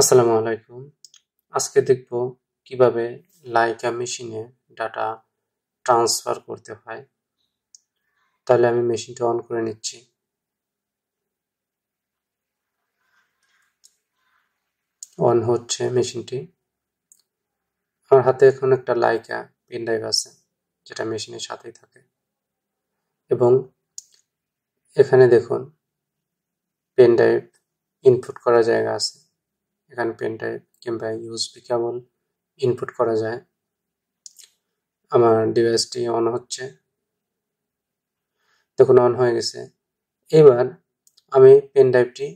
আসসালামু আলাইকুম। আজকে দেখব কিভাবে লাইকা মেশিনে ডাটা ট্রান্সফার করতে হয়। তাহলে আমি মেশিনটা অন করে নিচ্ছি। অন হচ্ছে মেশিনটি। আমার হাতে এখন একটা লাইকা পেন ড্রাইভ আছে, যেটা মেশিনের সাথেই থাকে। এবং এখানে দেখুন পেন ড্রাইভ ইনপুট করার জায়গা আছে। এখানে পেন ড্রাইভ কিংবা ইউএসবি কেবল ইনপুট করা যায়। আমার ডিভাইসটি অন হচ্ছে, দেখুন অন হয়ে গেছে। এবার আমি পেন ড্রাইভটি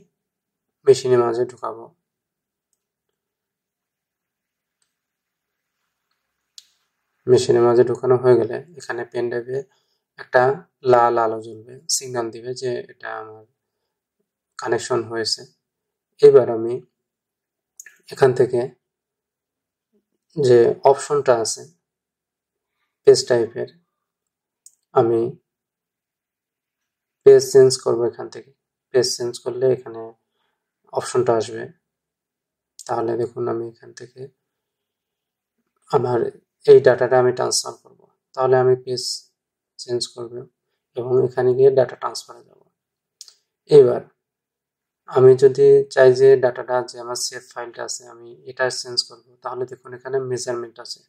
মেশিনের মাঝে ঢুকাবো। মেশিনের মাঝে ঢুকানো হয়ে গেলে এখানে পেন ড্রাইভে একটা লাল আলো জ্বলবে, সিগন্যাল দিবে যে এটা আমার কানেকশন হয়েছে। এবার আমি এখান থেকে যে অপশনটা আছে পেজ টাইপের, আমি পেজ চেঞ্জ করব। এখান থেকে পেজ চেঞ্জ করলে এখানে অপশনটা আসবে। তাহলে দেখুন আমি এখান থেকে আমার এই ডাটাটা আমি ট্রান্সফার করব। তাহলে আমি পেজ চেঞ্জ করব এবং এখানে গিয়ে ডাটা ট্রান্সফারে যাব। এবার আমি যদি চাই যে ডাটাটা যে আমার সেভ ফাইলটা আছে আমি এটা চেঞ্জ করব, তাহলে দেখুন এখানে মেজারমেন্ট আছে।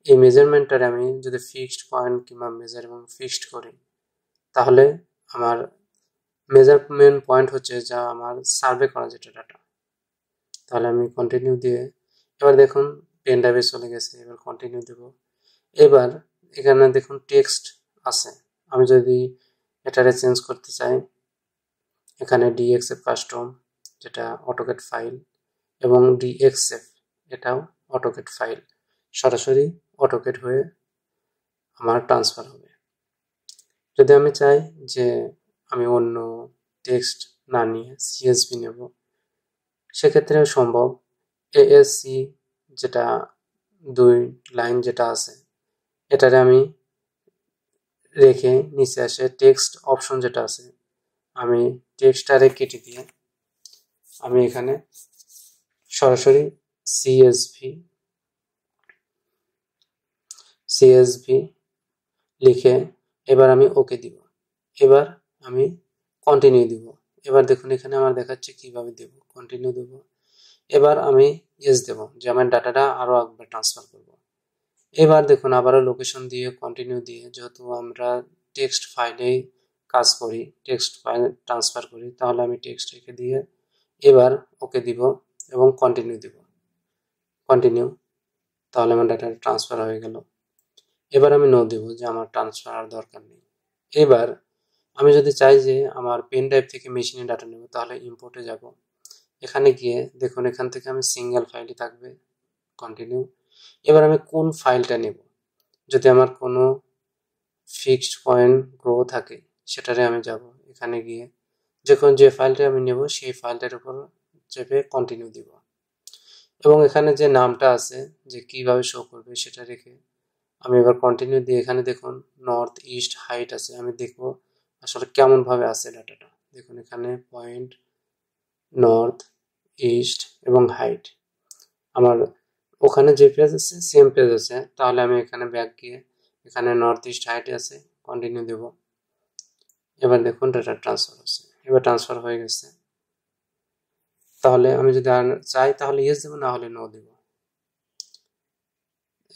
এই মেজারমেন্টটারে আমি যদি ফিক্সড পয়েন্ট কিংবা মেজার এবং ফিক্সড করি, তাহলে আমার মেজারমেন্ট পয়েন্ট হচ্ছে যা আমার সার্ভে করা যেটা ডাটা। তাহলে আমি কন্টিনিউ দিয়ে এবার দেখুন পেন ড্রাইভে চলে গেছে। এবার কন্টিনিউ দেব। এবার এখানে দেখুন টেক্সট আছে। আমি যদি এটারে চেঞ্জ করতে চাই, এখানে ডিএক্সএফ কাস্টম যেটা অটোক্যাড ফাইল এবং ডিএক্সএফ এটাও অটোক্যাড ফাইল, সরাসরি অটোক্যাড হয়ে আমার ট্রান্সফার হবে। যদি আমি চাই যে আমি অন্য টেক্সট না নিয়ে সিএসভি নেব, সেক্ষেত্রেও সম্ভব। এএসসি যেটা 2 লাইন যেটা আছে এটারে আমি রেখে নিচে আসে টেক্সট অপশন যেটা আছে, আমি টেক্সটারে কেটে দিয়ে আমি এখানে সরাসরি সিএসভি লিখে এবার আমি ওকে দিব। এবার আমি কন্টিনিউ দিব। এবার দেখুন এখানে আমার দেখাচ্ছে কিভাবে দেব। কন্টিনিউ দেব। এবার আমি ইয়েস দেব যে আমার ডাটাটা আরো একবার ট্রান্সফার করব। এবার দেখুন আবারও লোকেশন দিয়ে কন্টিনিউ দিয়ে, যেহেতু আমরা টেক্সট ফাইলে কাজ করি, টেক্সট ফাইল ট্রান্সফার করি, তাহলে আমি টেক্সট রেখে দিয়ে এবার ওকে দিব এবং কন্টিনিউ দিব। কন্টিনিউ, তাহলে আমার ডাটা ট্রান্সফার হয়ে গেল। এবার আমি নো দেব যে আমার ট্রান্সফার আর দরকার নেই। এবার আমি যদি চাই যে আমার পেন ড্রাইভ থেকে মেশিনে ডাটা নেব, তাহলে ইম্পোর্টে যাব। এখানে গিয়ে দেখুন এখান থেকে আমি সিঙ্গেল ফাইলই থাকবে। কন্টিনিউ। এবার আমি কোন ফাইলটা নেব, যদি আমার কোনো ফিক্সড পয়েন্ট গ্রো থাকে সেটারে আমি যাব। এখানে গিয়ে যে ফাইলটা আমি নেব সেই ফাইলটার উপর চেপে কন্টিনিউ দিব এবং এখানে যে নামটা আছে যে কিভাবে শো করবে সেটা রেখে আমি এবার কন্টিনিউ দিয়ে এখানে দেখুন নর্থ ইস্ট হাইট আছে। আমি দেখব আসলে কেমন ভাবে আছে ডাটাটা। দেখুন এখানে পয়েন্ট, নর্থ, ইস্ট এবং হাইট আমার ওখানে যে পেজ আছে সেম পেজ আছে। তাহলে আমি এখানে ব্যাক গিয়ে এখানে নর্থ ইস্ট হাইটে আছে, কন্টিনিউ দেব। এবার দেখুন ডাটা ট্রান্সফার হচ্ছে। এবার ট্রান্সফার হয়ে গেছে। তাহলে আমি যদি আর চাই তাহলে ইয়েস দেবো, না হলে নো দেব।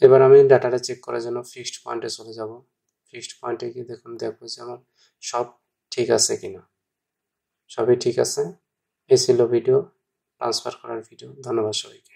এবার আমি ডাটাটা চেক করার জন্য ফিক্সড পয়েন্টে চলে যাব। ফিক্সড পয়েন্টে গিয়ে দেখুন দেখবো যে আমার সব ঠিক আছে কিনা। সবই ঠিক আছে। এই ছিল ভিডিও ট্রান্সফার করার ভিডিও। ধন্যবাদ সবাইকে।